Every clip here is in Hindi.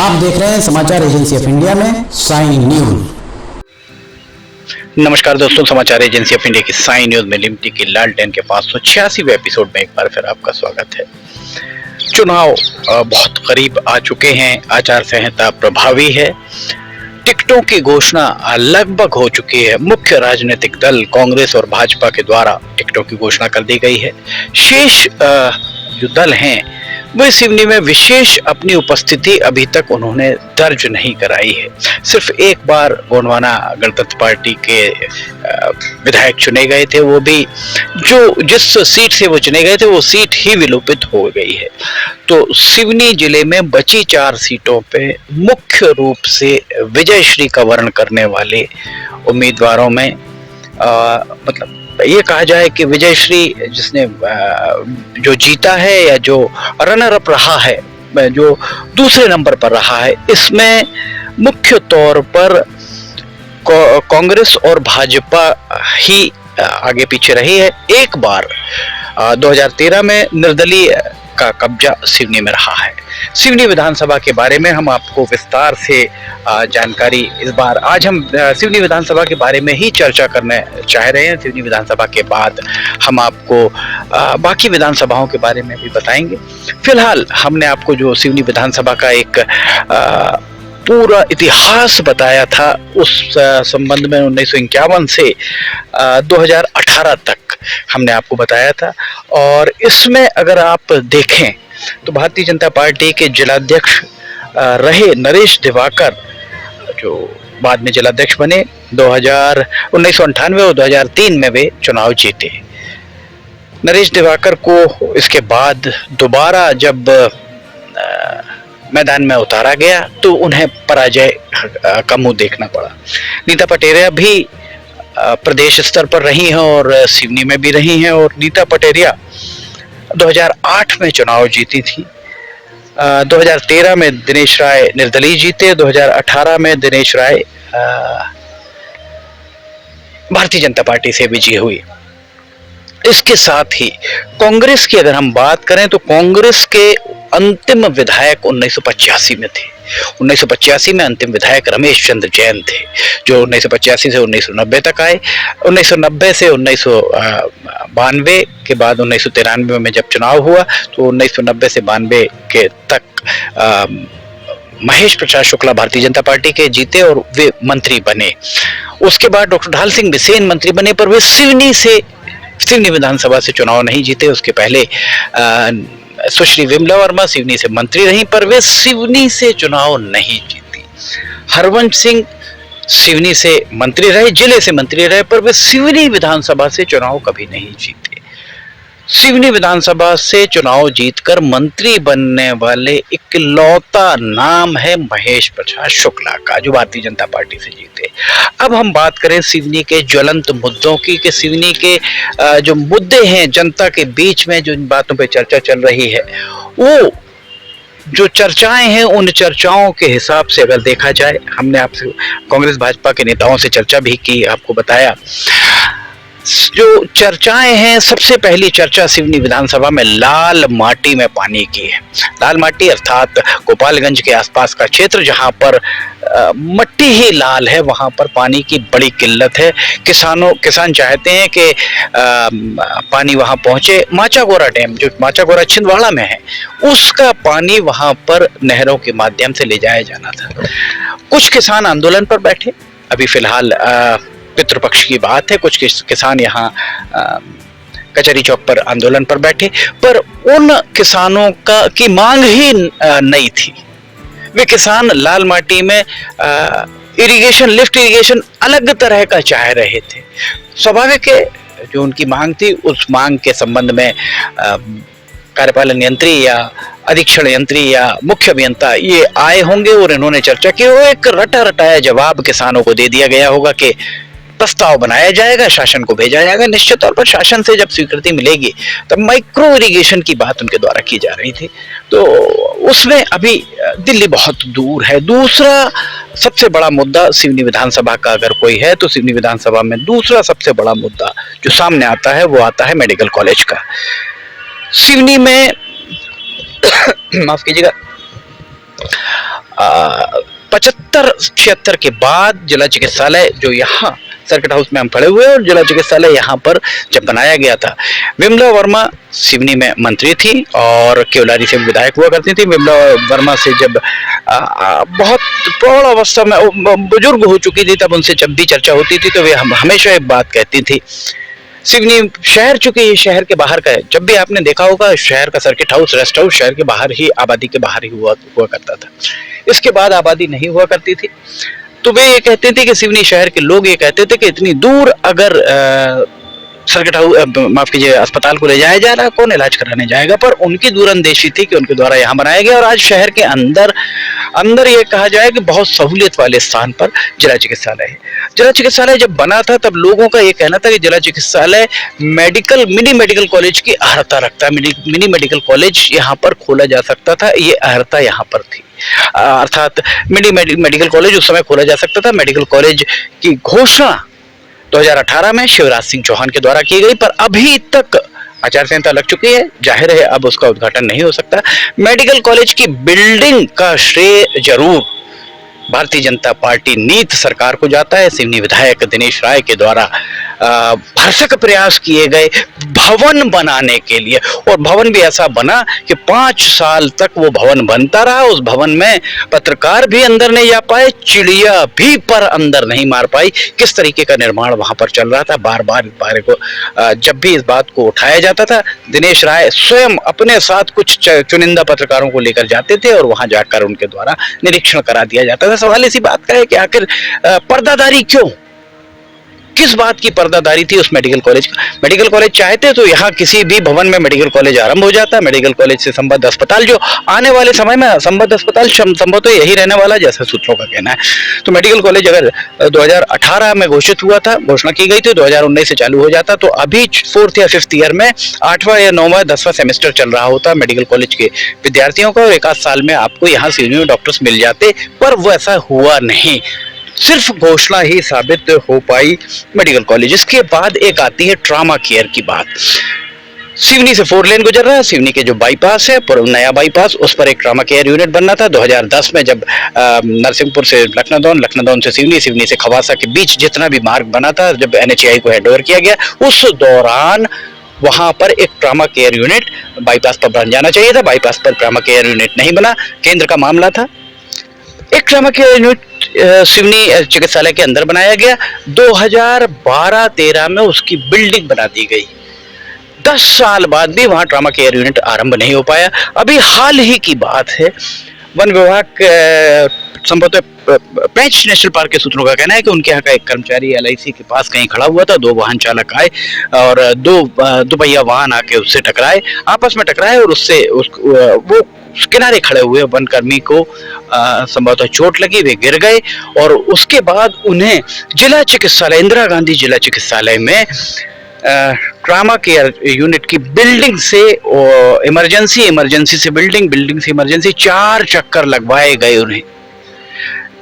आप देख रहे हैं समाचार एजेंसी ऑफ इंडिया में साइन न्यूज। नमस्कार दोस्तों, समाचार एजेंसी ऑफ इंडिया की साइन न्यूज में लिमटी की लालटेन के 586वें एपिसोड में एक बार फिर आपका स्वागत है। चुनाव बहुत करीब आ चुके हैं, आचार संहिता प्रभावी है, टिकटों की घोषणा लगभग हो चुकी है। मुख्य राजनीतिक दल कांग्रेस और भाजपा के द्वारा टिकटों की घोषणा कर दी गई है। शेष जो दल हैं वे सिवनी में विशेष अपनी उपस्थिति अभी तक उन्होंने दर्ज नहीं कराई है। सिर्फ एक बार गोंडवाना गणतंत्र पार्टी के विधायक चुने गए थे, वो भी जिस सीट से वो चुने गए थे वो सीट ही विलोपित हो गई है। तो सिवनी जिले में बची 4 सीटों पे मुख्य रूप से विजयश्री का वर्ण करने वाले उम्मीदवारों में मतलब ये कहा जाए कि विजयश्री जिसने जो जीता है या जो रनर अप रहा है, जो दूसरे नंबर पर रहा है, इसमें मुख्य तौर पर कांग्रेस और भाजपा ही आगे पीछे रही है। एक बार 2013 में निर्दलीय का कब्जा सिवनी में रहा है। सिवनी विधानसभा के बारे में हम आपको विस्तार से जानकारी इस बार आज हम सिवनी विधानसभा के बारे में ही चर्चा करने चाह रहे हैं। सिवनी विधानसभा के बाद हम आपको बाकी विधानसभाओं के बारे में भी बताएंगे। फिलहाल हमने आपको जो सिवनी विधानसभा का एक पूरा इतिहास बताया था, उस संबंध में 1951 से 2018 तक हमने आपको बताया था। और इसमें अगर आप देखें तो भारतीय जनता पार्टी के जिलाध्यक्ष रहे नरेश दिवाकर, जो बाद में जिलाध्यक्ष बने 1998 और 2003 में वे चुनाव जीते। नरेश दिवाकर को इसके बाद दोबारा जब मैदान में उतारा गया तो उन्हें पराजय का मुंह देखना पड़ा। नीता पटेरिया भी प्रदेश स्तर पर रही हैं और सिवनी में भी रही हैं, और नीता पटेरिया 2008 में चुनाव जीती थी। 2013 में दिनेश राय निर्दलीय जीते, 2018 में दिनेश राय भारतीय जनता पार्टी से विजयी हुई। इसके साथ ही कांग्रेस की अगर हम बात करें तो कांग्रेस के अंतिम विधायक 1985 में थे। 1985 में अंतिम विधायक रमेश चंद्र जैन थे, जो 1985 से 1990 तक आए। 1990 से 1992 के बाद 1993 में जब चुनाव हुआ तो 1990 से 92 के तक महेश प्रसाद शुक्ला भारतीय जनता पार्टी के जीते और वे मंत्री बने। उसके बाद डॉक्टर ढाल सिंह बिसेन मंत्री बने, पर वे सिवनी विधानसभा से चुनाव नहीं जीते। उसके पहले सुश्री विमला वर्मा सिवनी से मंत्री रही, पर वे सिवनी से चुनाव नहीं जीती। हरवंश सिंह सिवनी से मंत्री रहे, जिले से मंत्री रहे, पर वे सिवनी विधानसभा से चुनाव कभी नहीं जीते। सिवनी विधानसभा से चुनाव जीतकर मंत्री बनने वाले इकलौता नाम है महेश प्रसाद शुक्ला का, जो भारतीय जनता पार्टी से जीते। अब हम बात करें सिवनी के ज्वलंत मुद्दों की, कि सिवनी के जो मुद्दे हैं जनता के बीच में, जो बातों पे चर्चा चल रही है, वो जो चर्चाएं हैं उन चर्चाओं के हिसाब से अगर देखा जाए, हमने आपसे कांग्रेस भाजपा के नेताओं से चर्चा भी की, आपको बताया जो चर्चाएं हैं। सबसे पहली चर्चा सिवनी विधानसभा में लाल माटी में पानी की है। लाल माटी अर्थात गोपालगंज के आसपास का क्षेत्र, जहां पर मट्टी ही लाल है, वहां पर पानी की बड़ी किल्लत है। किसान चाहते हैं कि पानी वहां पहुंचे। माचागोरा डैम, जो माचागोरा छिंदवाड़ा में है, उसका पानी वहां पर नहरों के माध्यम से ले जाया जाना था। कुछ किसान आंदोलन पर बैठे। अभी फिलहाल पितृपक्ष की बात है, कुछ किसान यहाँ कचहरी चौक पर आंदोलन पर बैठे, पर उन किसानों की मांग ही नहीं थी। वे किसान लाल माटी में इरिगेशन, लिफ्ट इरिगेशन अलग तरह का चाह रहे थे। स्वाभाविक है, जो उनकी मांग थी उस मांग के संबंध में कार्यपालन यंत्री या अधीक्षण यंत्री या मुख्य अभियंता ये आए होंगे और इन्होंने चर्चा की। वो एक रटा रटाया जवाब किसानों को दे दिया गया होगा कि प्रस्ताव बनाया जाएगा, शासन को भेजा जाएगा। निश्चित तौर पर शासन से जब स्वीकृति मिलेगी तब माइक्रो इरिगेशन की बात उनके द्वारा की जा रही थी, तो उसमें अभी दिल्ली बहुत दूर है। दूसरा सबसे बड़ा मुद्दा सिवनी विधानसभा का अगर कोई है तो सिवनी विधानसभा में दूसरा सबसे बड़ा मुद्दा जो सामने आता है वो आता है मेडिकल कॉलेज का। सिवनी में माफ कीजिएगा, 75-76 के बाद जिला चिकित्सालय जो यहाँ सर्किट हाउस में हम खड़े हुए, और जिला चिकित्सालय यहाँ पर जब बनाया गया था, विमला वर्मा सिवनी में मंत्री थी और केवलारी से विधायक हुआ करती थी। विमला वर्मा से जब बहुत प्रौढ़ अवस्था में बुजुर्ग हो चुकी थी, तब उनसे जब भी चर्चा होती थी तो वे हमेशा एक बात कहती थी, सिवनी शहर, चूंकि ये शहर के बाहर का है, जब भी आपने देखा होगा शहर का सर्किट हाउस, रेस्ट हाउस शहर के बाहर ही, आबादी के बाहर ही हुआ करता था, इसके बाद आबादी नहीं हुआ करती थी। तो वे ये कहते थे कि सिवनी शहर के लोग ये कहते थे कि इतनी दूर अगर सर्किट हाउस, माफ कीजिए, अस्पताल को ले जाया जा रहा, कौन इलाज कराने जाएगा। पर उनकी दूरंदेशी थी कि उनके द्वारा यहाँ बनाया गया, और आज शहर के अंदर ये कहा जाए कि बहुत सहूलियत वाले स्थान पर जिला चिकित्सालय है। जिला चिकित्सालय जब बना था तब लोगों का ये कहना था कि जिला चिकित्सालय मिनी मेडिकल कॉलेज की अहर्ता रखता है, मिनी मेडिकल कॉलेज यहाँ पर खोला जा सकता था, ये अहर्ता यहाँ पर थी, अर्थात मिनी मेडिकल कॉलेज उस समय खोला जा सकता था। मेडिकल कॉलेज की घोषणा 2018 में शिवराज सिंह चौहान के द्वारा की गई, पर अभी तक आचार संहिता लग चुकी है, जाहिर है अब उसका उद्घाटन नहीं हो सकता। मेडिकल कॉलेज की बिल्डिंग का श्रेय जरूर भारतीय जनता पार्टी नीत सरकार को जाता है। सिवनी विधायक दिनेश राय के द्वारा भरसक प्रयास किए गए भवन बनाने के लिए, और भवन भी ऐसा बना कि 5 साल तक वो भवन बनता रहा। उस भवन में पत्रकार भी अंदर नहीं जा पाए, चिड़िया भी पर अंदर नहीं मार पाई। किस तरीके का निर्माण वहां पर चल रहा था, बार बार इस बारे को जब भी इस बात को उठाया जाता था, दिनेश राय स्वयं अपने साथ कुछ चुनिंदा पत्रकारों को लेकर जाते थे और वहां जाकर उनके द्वारा निरीक्षण करा दिया जाता था। सवाल इसी बात का है कि आखिर पर्दादारी क्यों, किस बात की पर्दादारी थी उस मेडिकल कॉलेज का। मेडिकल कॉलेज चाहते तो यहाँ किसी भी भवन में मेडिकल कॉलेज आरंभ हो जाता। मेडिकल कॉलेज से संबद्ध अस्पताल, जो आने वाले समय में संबद्ध अस्पताल संभव तो यही रहने वाला, जैसे सूत्रों का कहना है। तो मेडिकल कॉलेज अगर 2018 में घोषित हुआ था, घोषणा की गई थी, 2019 से चालू हो जाता, तो अभी 4th या 5th ईयर में 8वां या 9वां 10वां सेमेस्टर चल रहा होता मेडिकल कॉलेज के विद्यार्थियों का, और 1 आध साल में आपको यहाँ सिवनी में डॉक्टर्स मिल जाते। पर वो ऐसा हुआ नहीं, सिर्फ घोषणा ही साबित हो पाई मेडिकल कॉलेज। इसके बाद एक आती है ट्रामा केयर की बात। सिवनी से 4 लेन गुजर रहा है, सिवनी के जो बाईपास है, नया बाईपास, उस पर एक ट्रामा केयर यूनिट बनना था। 2010 में जब नरसिंहपुर से लखनदौन से सिवनी, सिवनी से खवासा के बीच जितना भी मार्ग बना था, जब NHAI को हैंडओवर किया गया, उस दौरान वहां पर एक ट्रामा केयर यूनिट बाईपास पर बन जाना चाहिए था। बाईपास पर ट्रामा केयर यूनिट नहीं बना, केंद्र का मामला था। एक ट्रामा केयर यूनिट सिवनी चिकित्सालय के अंदर बनाया गया। 2012-13 में उसकी बिल्डिंग बना दी गई। 10 साल बाद भी वहां ट्रामा केयर यूनिट आरंभ नहीं हो पाया। अभी हाल ही की बात है, वन विभाग संभवतः पेंच नेशनल पार्क के सूत्रों का कहना है कि उनके यहाँ का एक कर्मचारी LIC के पास कहीं खड़ा हुआ था, 2 वाहन चालक आए और दो पहिया वाहन आके उससे टकराए, आपस में टकराए, और उससे वो किनारे खड़े हुए वनकर्मी को संभवतः चोट लगी, वे गिर गए, और उसके बाद उन्हें जिला चिकित्सालय, इंदिरा गांधी जिला चिकित्सालय में ट्रामा केयर यूनिट की बिल्डिंग से इमरजेंसी से बिल्डिंग से इमरजेंसी 4 चक्कर लगवाए गए उन्हें।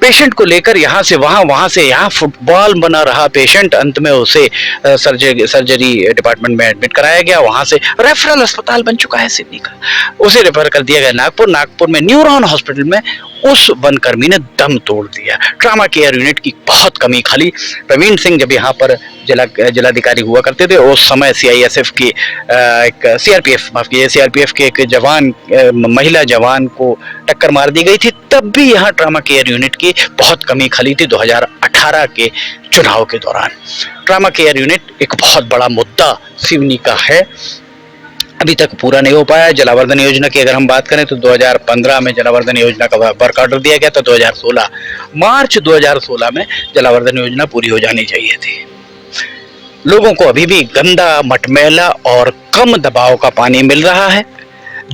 पेशेंट को लेकर यहाँ से वहां से यहाँ फुटबॉल बना रहा पेशेंट, अंत में उसे सर्जरी डिपार्टमेंट में एडमिट कराया गया। वहां से रेफरल अस्पताल बन चुका है सिवनी का, उसे रेफर कर दिया गया नागपुर में न्यूरॉन हॉस्पिटल में। उस वनकर्मी ने दम तोड़ दिया। ट्रामा केयर यूनिट की बहुत कमी खाली। प्रवीण सिंह जब यहाँ पर जिलाधिकारी हुआ करते थे, उस समय CISF की एक CRPF के एक जवान, महिला जवान को टक्कर मार दी गई थी, तब भी यहाँ ट्रामा केयर यूनिट की बहुत कमी खली थी 2018 के चुनाव के दौरान। ट्रामा केयर यूनिट एक बहुत बड़ा मुद्दा सिवनी का है, अभी तक पूरा नहीं हो पाया। जलावर्धन योजना की अगर हम बात करें तो 2015 में जलावर्धन योजना का वर्क ऑर्डर दिया गया था। 2016 मार्च 2016 में जलावर्धन योजना पूरी हो जानी चाहिए थी। लोगों को अभी भी गंदा, मटमैला और कम दबाव का पानी मिल रहा है।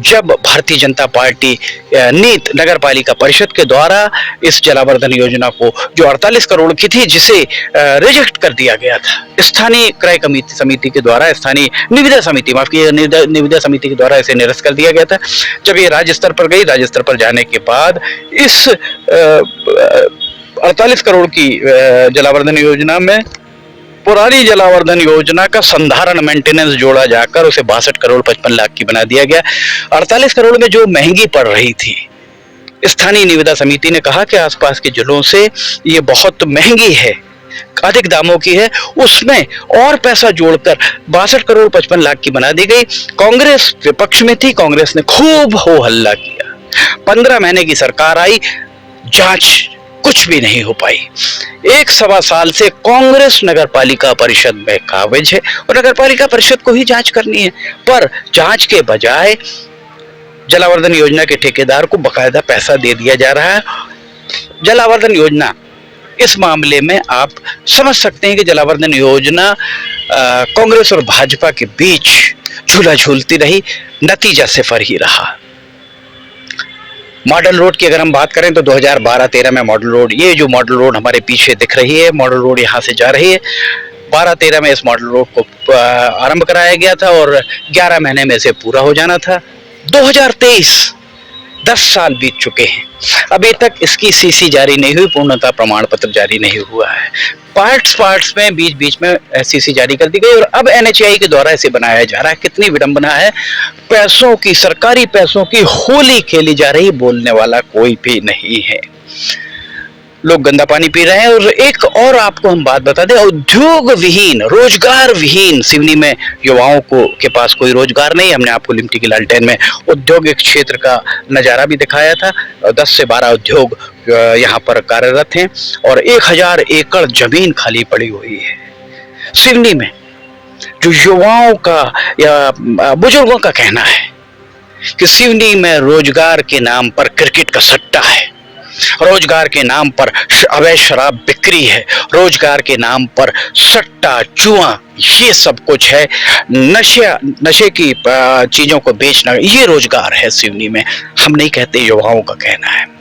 जब भारतीय जनता पार्टी नीत नगर पालिका परिषद के द्वारा इस जलावर्धन योजना को, जो 48 करोड़ की थी, जिसे रिजेक्ट कर दिया गया था स्थानीय क्रय समिति के द्वारा, स्थानीय निविदा समिति, माफ कीजिए, निविदा समिति के द्वारा इसे निरस्त कर दिया गया था। जब ये राज्य स्तर पर गई, राज्य स्तर पर जाने के बाद इस 48 करोड़ की जलावर्धन योजना में पुरानी जलावर्धन योजना का संधारण मेंटेनेंस जोड़ा जाकर उसे 62 करोड़ 55 लाख की बना दिया गया। 48 करोड़ में जो महंगी पड़ रही थी, स्थानीय निविदा समिति ने कहा कि आसपास के जिलों से ये बहुत महंगी है, अधिक दामों की है, उसमें और पैसा जोड़कर 62 करोड़ 55 लाख की बना दी गई। कांग्रेस विपक्ष में थी, कांग्रेस ने खूब हो हल्ला किया। 15 महीने की सरकार आई, जांच कुछ भी नहीं हो पाई। 1 सवा साल से कांग्रेस नगर पालिका परिषद में काबिज है और नगर पालिका परिषद को ही जांच करनी है, पर जांच के बजाय जलावर्धन योजना के ठेकेदार को बकायदा पैसा दे दिया जा रहा है। जलावर्धन योजना, इस मामले में आप समझ सकते हैं कि जलावर्धन योजना कांग्रेस और भाजपा के बीच झूला झूलती रही, नतीजा सिफर ही रहा। मॉडल रोड की अगर हम बात करें तो 2012-13 में मॉडल रोड, ये जो मॉडल रोड हमारे पीछे दिख रही है, मॉडल रोड यहाँ से जा रही है। 12-13 में इस मॉडल रोड को आरंभ कराया गया था और 11 महीने में से पूरा हो जाना था। 2023, 10 साल बीत चुके हैं, अभी तक इसकी सीसी जारी नहीं हुई, पूर्णता प्रमाण पत्र जारी नहीं हुआ है। पार्ट्स में बीच बीच में सीसी जारी कर दी गई और अब NHAI के द्वारा इसे बनाया जा रहा है। कितनी विडंबना है, पैसों की, सरकारी पैसों की होली खेली जा रही, बोलने वाला कोई भी नहीं है। लोग गंदा पानी पी रहे हैं। और एक और आपको हम बात बता दें, उद्योग विहीन, रोजगार विहीन सिवनी में युवाओं को के पास कोई रोजगार नहीं। हमने आपको लिमटी की लालटेन में औद्योगिक क्षेत्र का नजारा भी दिखाया था। 10 से 12 उद्योग यहाँ पर कार्यरत हैं और 1000 एकड़ जमीन खाली पड़ी हुई है। सिवनी में जो युवाओं का या बुजुर्गों का कहना है कि सिवनी में रोजगार के नाम पर क्रिकेट का सट्टा है, रोजगार के नाम पर अवैध शराब बिक्री है, रोजगार के नाम पर सट्टा, जुआ, ये सब कुछ है। नशे की चीजों को बेचना, ये रोजगार है सिवनी में। हम नहीं कहते, युवाओं का कहना है।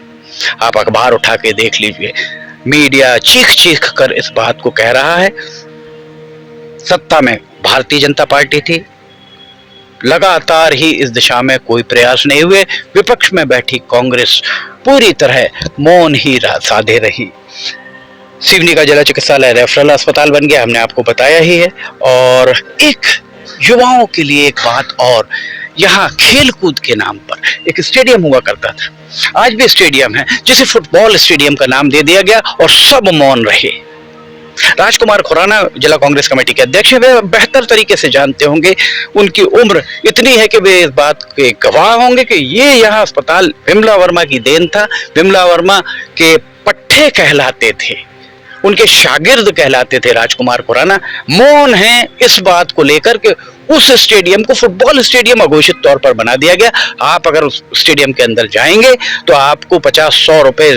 आप अखबार उठा के देख लीजिए, मीडिया चीख चीख कर इस बात को कह रहा है। सत्ता में भारतीय जनता पार्टी थी, लगातार ही इस दिशा में कोई प्रयास नहीं हुए। विपक्ष में बैठी कांग्रेस पूरी तरह मौन ही साधे रही। सिवनी का जिला चिकित्सालय रेफरल अस्पताल बन गया, हमने आपको बताया ही है। और एक युवाओं के लिए एक बात और, यहाँ खेल कूद के नाम पर एक स्टेडियम हुआ करता था, आज भी स्टेडियम है, जिसे फुटबॉल स्टेडियम का नाम दे दिया गया और सब मौन रहे। राजकुमार खुराना जिला कांग्रेस कमेटी के अध्यक्ष हैं, वे बेहतर तरीके से जानते होंगे, उनकी उम्र इतनी है कि वे इस बात के गवाह होंगे कि ये यहाँ अस्पताल विमला वर्मा की देन था। विमला वर्मा के पट्टे कहलाते थे, उनके शागिर्द कहलाते थे राजकुमार खुराना। मौन है इस बात को लेकर के उस स्टेडियम को फुटबॉल स्टेडियम अघोषित तौर पर बना दिया गया। आप अगर उस स्टेडियम के अंदर जाएंगे तो आपको 50-100 रुपए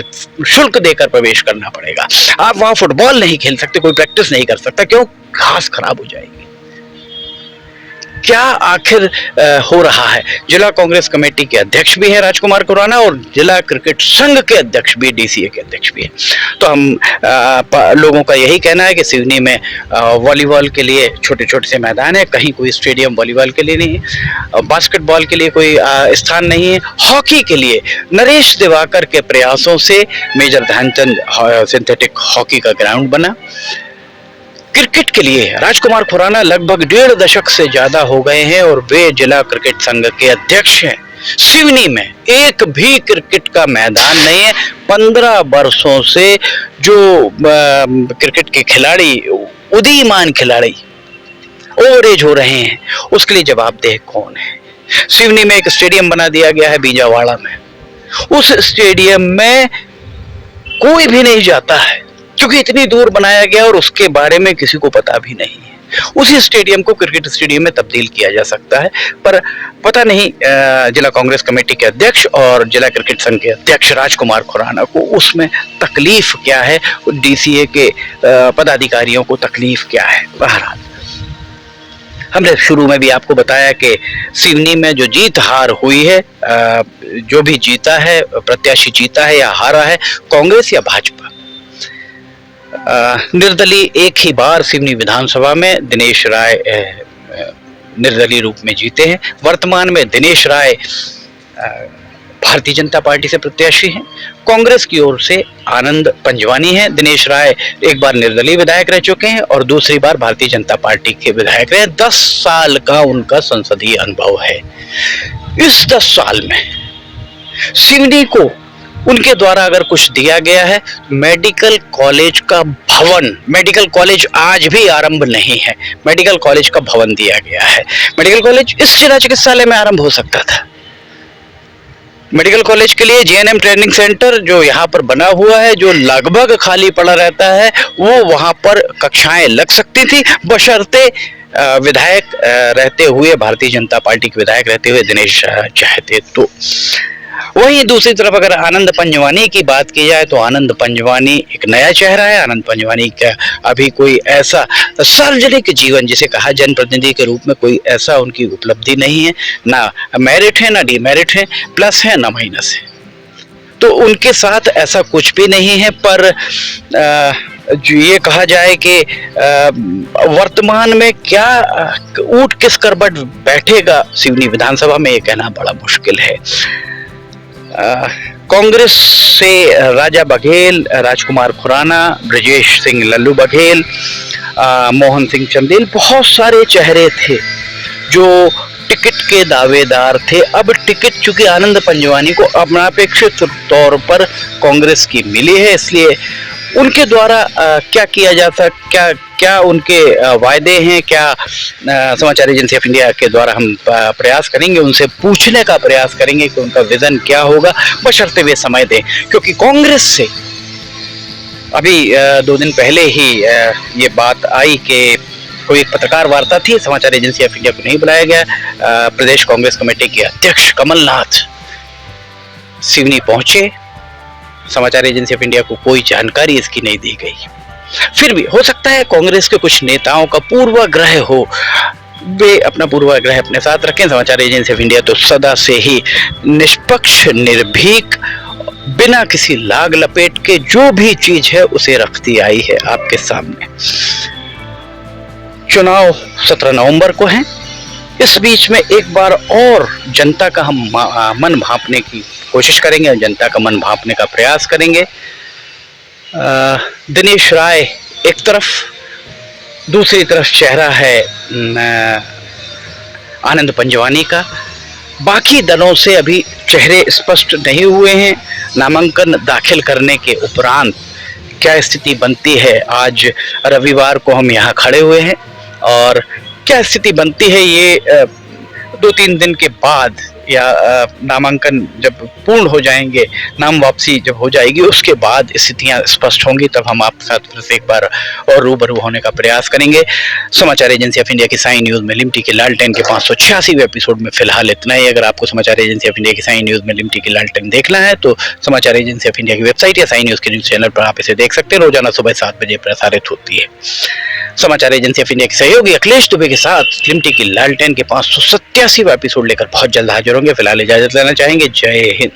शुल्क देकर प्रवेश करना पड़ेगा। आप वहां फुटबॉल नहीं खेल सकते, कोई प्रैक्टिस नहीं कर सकता। क्यों? घास खराब हो जाएगी। क्या आखिर हो रहा है? जिला कांग्रेस कमेटी के अध्यक्ष भी हैं राजकुमार खुराना और जिला क्रिकेट संघ के अध्यक्ष भी, DCA के अध्यक्ष भी हैं। तो हम लोगों का यही कहना है कि सिवनी में वॉलीबॉल के लिए छोटे छोटे से मैदान है, कहीं कोई स्टेडियम वॉलीबॉल के लिए नहीं है, बास्केटबॉल के लिए कोई स्थान नहीं है। हॉकी के लिए नरेश दिवाकर के प्रयासों से मेजर ध्यानचंद सिंथेटिक हॉकी का ग्राउंड बना। क्रिकेट के लिए राजकुमार खुराना लगभग 1.5 दशक से ज्यादा हो गए हैं और वे जिला क्रिकेट संघ के अध्यक्ष हैं। सिवनी में एक भी क्रिकेट का मैदान नहीं है। 15 वर्षों से जो क्रिकेट के खिलाड़ी, उदीयमान खिलाड़ी ओवरेज हो रहे हैं, उसके लिए जवाबदेह कौन है? सिवनी में एक स्टेडियम बना दिया गया है बीजावाड़ा में, उस स्टेडियम में कोई भी नहीं जाता है क्योंकि इतनी दूर बनाया गया और उसके बारे में किसी को पता भी नहीं है। उसी स्टेडियम को क्रिकेट स्टेडियम में तब्दील किया जा सकता है, पर पता नहीं जिला कांग्रेस कमेटी के अध्यक्ष और जिला क्रिकेट संघ के अध्यक्ष राजकुमार खुराना को उसमें तकलीफ क्या है, DCA के पदाधिकारियों को तकलीफ क्या है। बहरहाल हमने शुरू में भी आपको बताया कि सिवनी में जो जीत हार हुई है, जो भी जीता है, प्रत्याशी जीता है या हारा है, कांग्रेस या भाजपा। निर्दलीय एक ही बार सिवनी विधानसभा में दिनेश राय निर्दलीय रूप में जीते हैं। वर्तमान में दिनेश राय भारतीय जनता पार्टी से प्रत्याशी हैं। कांग्रेस की ओर से आनंद पंजवानी हैं। दिनेश राय एक बार निर्दलीय विधायक रह चुके हैं और दूसरी बार भारतीय जनता पार्टी के विधायक रहे। 10 साल का उनका संसदीय अनुभव है। इस 10 साल में सिवनी को उनके द्वारा अगर कुछ दिया गया है, मेडिकल कॉलेज का भवन, मेडिकल कॉलेज आज भी आरंभ नहीं है, मेडिकल कॉलेज का भवन दिया गया है। मेडिकल कॉलेज इस जिला चिकित्सालय में आरंभ हो सकता था। मेडिकल कॉलेज के लिए जेएनएम ट्रेनिंग सेंटर जो यहाँ पर बना हुआ है, जो लगभग खाली पड़ा रहता है, वो वहां पर कक्षाएं लग सकती थी, बशर्ते विधायक रहते हुए, भारतीय जनता पार्टी के विधायक रहते हुए दिनेश चाहते तो। वहीं दूसरी तरफ अगर आनंद पंजवानी की बात की जाए तो आनंद पंजवानी एक नया चेहरा है। आनंद पंजवानी का अभी कोई ऐसा सार्वजनिक जीवन जिसे कहा जनप्रतिनिधि के रूप में कोई ऐसा उनकी उपलब्धि नहीं है, ना मेरिट है ना डीमेरिट है, प्लस है ना माइनस है, तो उनके साथ ऐसा कुछ भी नहीं है। पर जो ये कहा जाए कि वर्तमान में क्या ऊंट किस करवट बैठेगा सिवनी विधानसभा में, ये कहना बड़ा मुश्किल है। कांग्रेस से राजा बघेल, राजकुमार खुराना, ब्रजेश सिंह लल्लू बघेल, मोहन सिंह चंदेल, बहुत सारे चेहरे थे जो टिकट के दावेदार थे। अब टिकट चूंकि आनंद पंजवानी को अनापेक्षित तौर पर कांग्रेस की मिली है, इसलिए उनके द्वारा क्या किया जा सकता, क्या उनके वायदे हैं, क्या समाचार एजेंसी ऑफ इंडिया के द्वारा हम प्रयास करेंगे, उनसे पूछने का प्रयास करेंगे कि उनका विजन क्या होगा, बशर्ते वे समय दें। क्योंकि कांग्रेस से अभी 2 दिन पहले ही ये बात आई कि कोई एक पत्रकार वार्ता थी, समाचार एजेंसी ऑफ इंडिया को नहीं बुलाया गया। प्रदेश कांग्रेस कमेटी के अध्यक्ष कमलनाथ सिवनी पहुंचे, समाचार एजेंसी ऑफ इंडिया को कोई जानकारी इसकी नहीं दी गई। फिर भी हो सकता है कांग्रेस के कुछ नेताओं का पूर्वाग्रह हो, वे अपना पूर्वाग्रह अपने साथ रखें। समाचार एजेंसी ऑफ इंडिया तो सदा से ही निष्पक्ष, निर्भीक, बिना किसी लाग लपेट के जो भी चीज है उसे रखती आई है आपके सामने। चुनाव 17 नवंबर को है। इस बीच में एक बार और जनता का हम मन भांपने की कोशिश करेंगे, जनता का मन भांपने का प्रयास करेंगे। दिनेश राय एक तरफ, दूसरी तरफ चेहरा है आनंद पंजवानी का। बाकी दलों से अभी चेहरे स्पष्ट नहीं हुए हैं। नामांकन दाखिल करने के उपरांत क्या स्थिति बनती है, आज रविवार को हम यहाँ खड़े हुए हैं और क्या स्थिति बनती है ये 2-3 दिन के बाद या नामांकन जब पूर्ण हो जाएंगे, नाम वापसी जब हो जाएगी, उसके बाद स्थितियां स्पष्ट होंगी, तब हम आपके साथ फिर से एक बार और रूबरू होने का प्रयास करेंगे। समाचार एजेंसी ऑफ इंडिया की साई न्यूज़ में लिमटी के लालटेन के 586वें एपिसोड में फिलहाल इतना ही। अगर आपको समाचार एजेंसी ऑफ इंडिया की साई न्यूज़ में लिमटी की लालटेन देखना है तो समाचार एजेंसी ऑफ इंडिया की वेबसाइट या साई न्यूज़ के न्यूज़ चैनल पर आप इसे देख सकते हैं। रोजाना सुबह 7 बजे प्रसारित होती है। समाचार एजेंसी ऑफ इंडिया के सहयोगी अखिलेश दुबे के साथ लिमटी की लालटेन के 587वां एपिसोड लेकर बहुत जल्द हाजिर होंगे। फिलहाल इजाजत लेना चाहेंगे। जय हिंद।